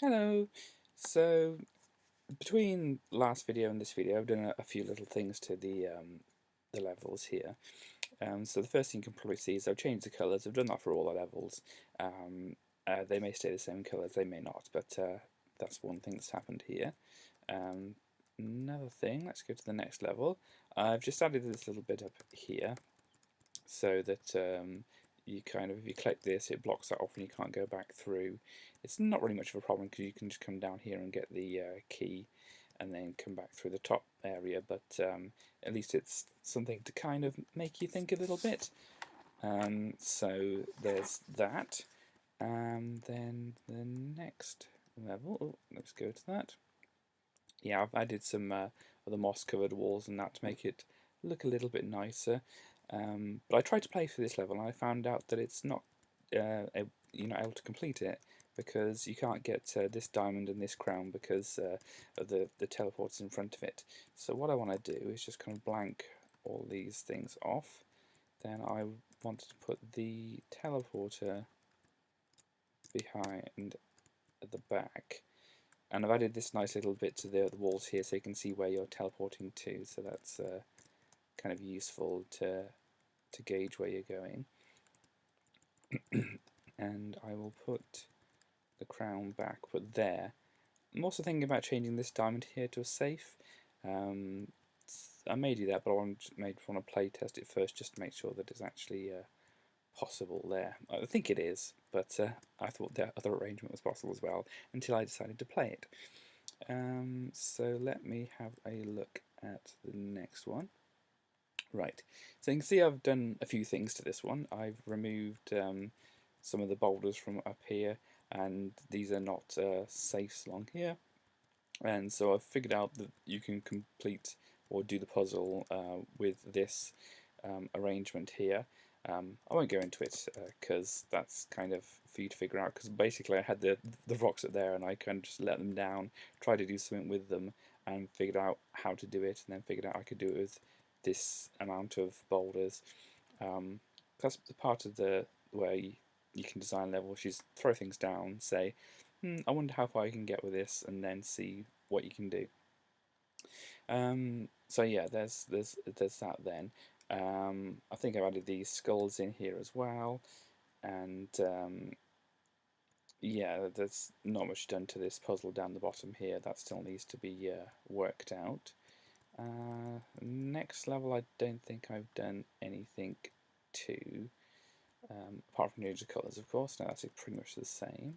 Hello! So, between last video and this video, I've done a few little things to the levels here. So the first thing you can probably see is I've changed the colours. I've done that for all the levels. They may stay the same colours, they may not, but that's one thing that's happened here. Another thing, let's go to the next level. I've just added this little bit up here so that you kind of, if you click this, it blocks that off and you can't go back through. It's not really much of a problem because you can just come down here and get the key and then come back through the top area, but at least it's something to kind of make you think a little bit. So there's that. Then the next level, oh, let's go to that. Yeah, I've added some of the moss covered walls and that to make it look a little bit nicer. But I tried to play through this level and I found out that it's not you're not able to complete it because you can't get this diamond and this crown because of the teleporters in front of it. So what I want to do is just kind of blank all these things off. Then I wanted to put the teleporter behind at the back. And I've added this nice little bit to the walls here so you can see where you're teleporting to, so that's kind of useful to gauge where you're going. And I will put the crown back, but there. I'm also thinking about changing this diamond here to a safe. I may do that, but I may want to play test it first just to make sure that it's actually possible there. I think it is, but I thought the other arrangement was possible as well until I decided to play it. So let me have a look at the next one. Right, so you can see I've done a few things to this one. I've removed some of the boulders from up here, and these are not safes along here. And so I've figured out that you can complete or do the puzzle with this arrangement here. I won't go into it because that's kind of for you to figure out, because basically I had the rocks up there and I kind of just let them down, tried to do something with them and figured out how to do it, and then figured out I could do it with this amount of boulders. That's part of the way you can design levels. You just throw things down, say, I wonder how far you can get with this, and then see what you can do. So yeah, there's that then. I think I've added these skulls in here as well, and yeah, there's not much done to this puzzle down the bottom here. That still needs to be worked out. Next level, I don't think I've done anything to, apart from change the colours, of course. Now that's pretty much the same.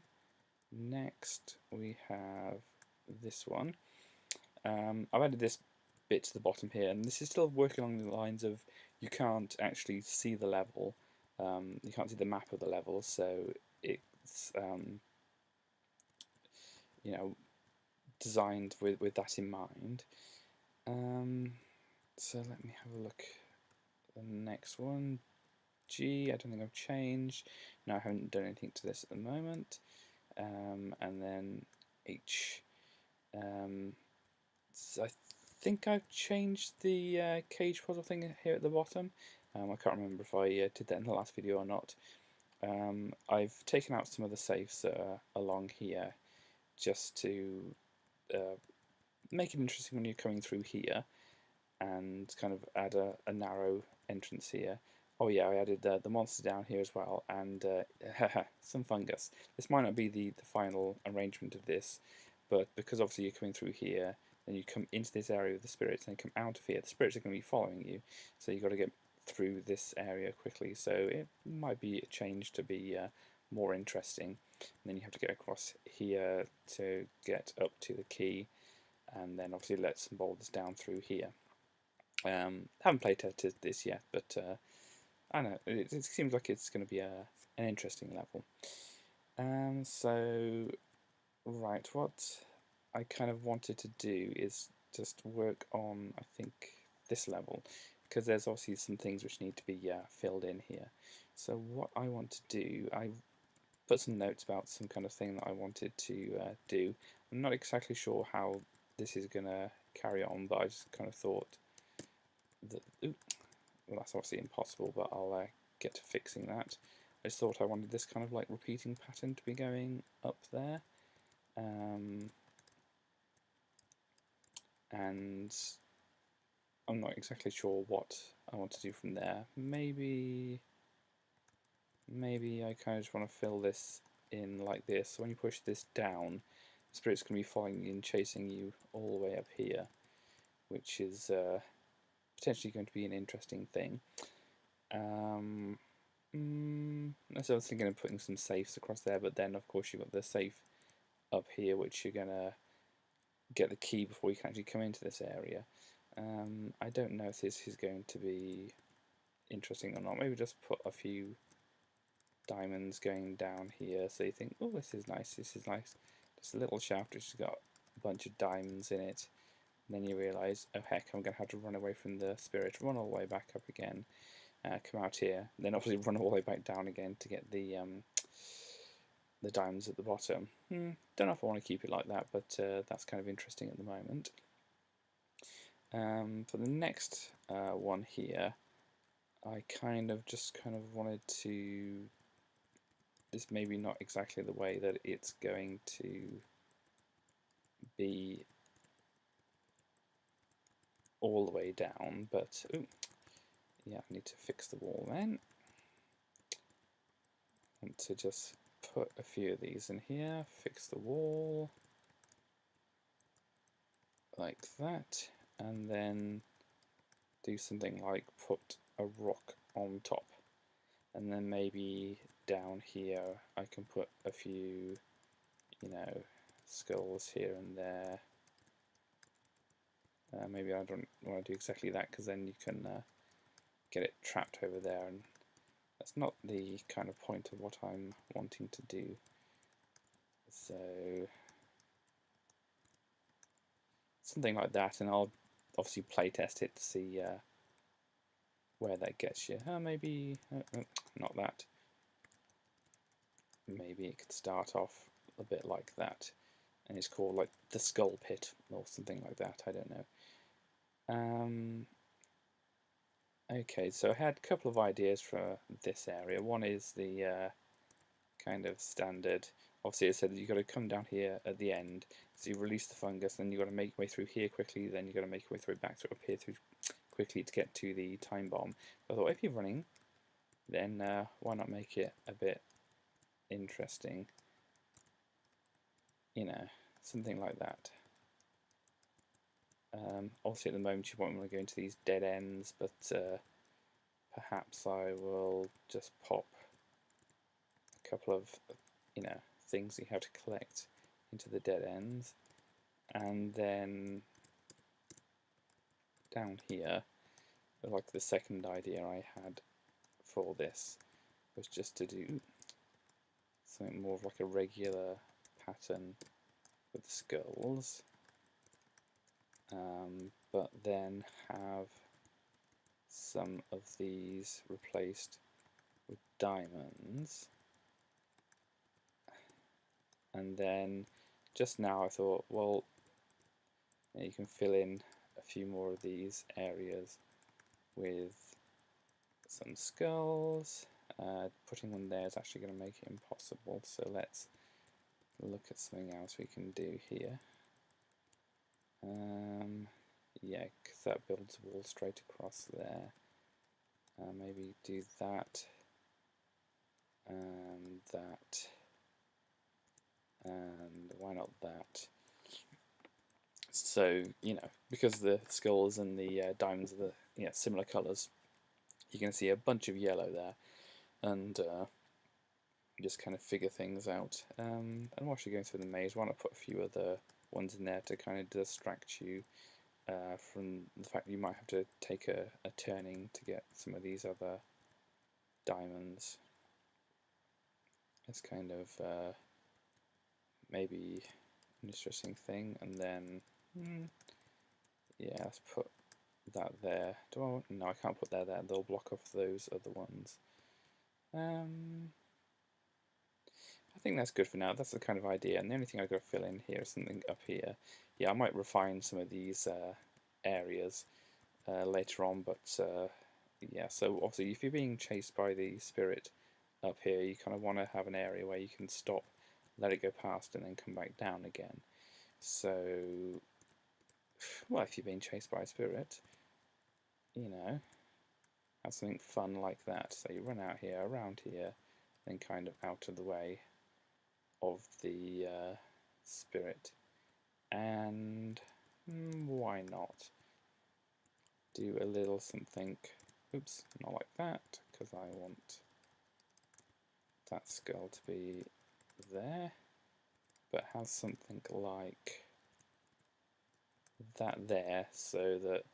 Next, we have this one. I've added this bit to the bottom here, and this is still working along the lines of you can't actually see the level, you can't see the map of the level, so it's you know, designed with that in mind. So let me have a look at the next one. G, I don't think I've changed. No, I haven't done anything to this at the moment. And then H. So I think I've changed the cage puzzle thing here at the bottom. I can't remember if I did that in the last video or not. I've taken out some of the safes along here just to make it interesting when you're coming through here, and kind of add a narrow entrance here. Oh yeah, I added the monster down here as well, and some fungus. This might not be the final arrangement of this, but because obviously you're coming through here, then you come into this area with the spirits, and come out of here. The spirits are going to be following you, so you've got to get through this area quickly. So it might be changed to be more interesting. And then you have to get across here to get up to the key, and then obviously let some boulders down through here. Haven't play tested this yet, but I don't know, it seems like it's going to be an interesting level. So, right, what I kind of wanted to do is just work on, I think, this level, because there's obviously some things which need to be filled in here. So what I want to do, I put some notes about some kind of thing that I wanted to do. I'm not exactly sure how this is going to carry on, but I just kind of thought that, well, that's obviously impossible, but I'll get to fixing that. I just thought I wanted this kind of like repeating pattern to be going up there. and I'm not exactly sure what I want to do from there. Maybe I kind of just want to fill this in like this. So when you push this down, the spirit's going to be following you and chasing you all the way up here, which is potentially going to be an interesting thing. So I was thinking of putting some safes across there, but then of course you've got the safe up here, which you're going to get the key before you can actually come into this area. I don't know if this is going to be interesting or not. Maybe just put a few diamonds going down here, so you think, oh, this is nice, this is nice. Just a little shaft which has got a bunch of diamonds in it. And then you realise, oh heck, I'm going to have to run away from the spirit, run all the way back up again, come out here, then obviously run all the way back down again to get the diamonds at the bottom. Don't know if I want to keep it like that, but that's kind of interesting at the moment. For the next one here, I kind of wanted to, this maybe not exactly the way that it's going to be all the way down, but ooh, yeah, I need to fix the wall then. I want to just put a few of these in here, fix the wall like that, and then do something like put a rock on top, and then maybe down here I can put a few, you know, skulls here and there. Maybe I don't want to do exactly that, because then you can get it trapped over there, and that's not the kind of point of what I'm wanting to do. So something like that, and I'll obviously play test it to see where that gets you. Maybe not that. Maybe it could start off a bit like that, and it's called like the skull pit or something like that. I don't know. Okay, so I had a couple of ideas for this area. One is the kind of standard. Obviously, it said that you've got to come down here at the end, so you release the fungus, then you've got to make your way through here quickly, then you've got to make your way through back through up here through quickly to get to the time bomb. I thought, if you're running, then why not make it a bit interesting? You know, something like that. Obviously, at the moment, you won't want to go into these dead ends, but perhaps I will just pop a couple of, you know, things that you have to collect into the dead ends, and then down here, like the second idea I had for this was just to do something more of like a regular pattern with the skulls, but then have some of these replaced with diamonds. And then just now I thought, well, you can fill in a few more of these areas with some skulls. Putting one there is actually going to make it impossible, so let's look at something else we can do here. Yeah, because that builds a wall straight across there. Maybe do that, and that, and why not that? So, you know, because the skulls and the diamonds are the similar colours, you can see a bunch of yellow there, and just kind of figure things out. And whilst you're going through the maze, why not put a few other ones in there to kind of distract you from the fact that you might have to take a turning to get some of these other diamonds. It's kind of maybe an interesting thing. And then yeah, let's put that there. No, I can't put that there. They'll block off those other ones. I think that's good for now. That's the kind of idea. And the only thing I've got to fill in here is something up here. Yeah, I might refine some of these areas later on, but yeah, so obviously if you're being chased by the spirit up here, you kind of want to have an area where you can stop let it go past and then come back down again. So, well, if you're being chased by a spirit, you know, have something fun like that. So you run out here, around here, then kind of out of the way of the spirit. And why not do a little something, oops, not like that, because I want that skull to be there, but have something like that there, so that,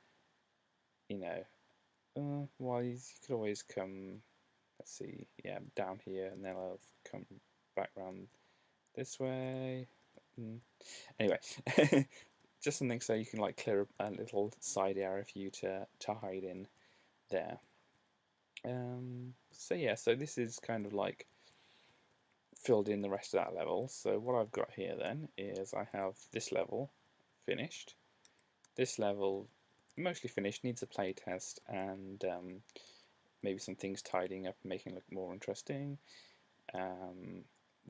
you know, well, you could always come, let's see, yeah, down here, and then I'll come back round this way. Anyway, just something so you can like clear a little side area for you to hide in there. So yeah, so this is kind of like filled in the rest of that level. So what I've got here then is I have this level finished. This level mostly finished, needs a playtest and maybe some things tidying up and making it look more interesting.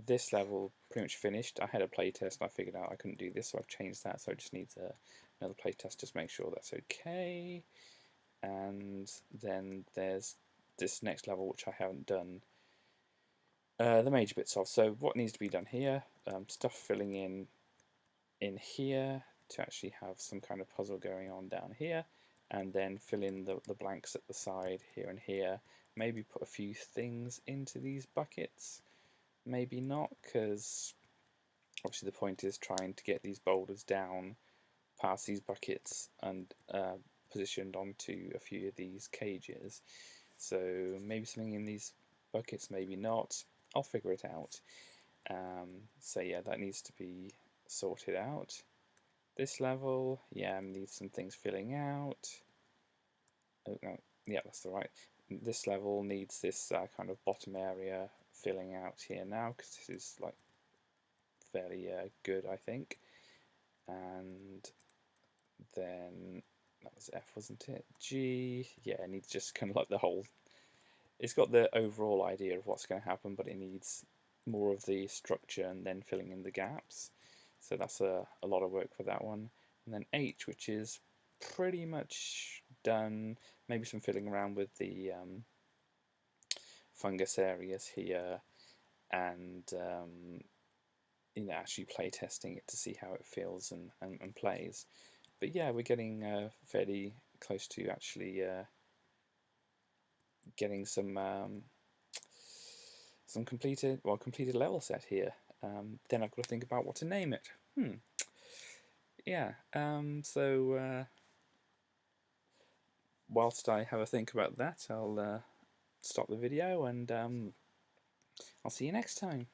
This level pretty much finished. I had a playtest and I figured out I couldn't do this, so I've changed that, so it just needs another playtest just to make sure that's okay. And then there's this next level which I haven't done the major bits of. So what needs to be done here, stuff filling in here to actually have some kind of puzzle going on down here, and then fill in the blanks at the side here and here. Maybe put a few things into these buckets, maybe not, because obviously the point is trying to get these boulders down past these buckets and positioned onto a few of these cages. So maybe something in these buckets, maybe not. I'll figure it out. So yeah, that needs to be sorted out. This level, yeah, needs some things filling out. Oh no, yeah, that's the right. This level needs this kind of bottom area filling out here now, because this is like fairly good, I think. And then that was F, wasn't it? G, yeah, it needs just kind of like the whole. It's got the overall idea of what's going to happen, but it needs more of the structure and then filling in the gaps. So that's a lot of work for that one. And then H, which is pretty much done. Maybe some filling around with the fungus areas here, and you know, actually play testing it to see how it feels and plays. But yeah, we're getting fairly close to actually getting some completed level set here. Then I've got to think about what to name it. Yeah. So whilst I have a think about that, I'll stop the video and I'll see you next time.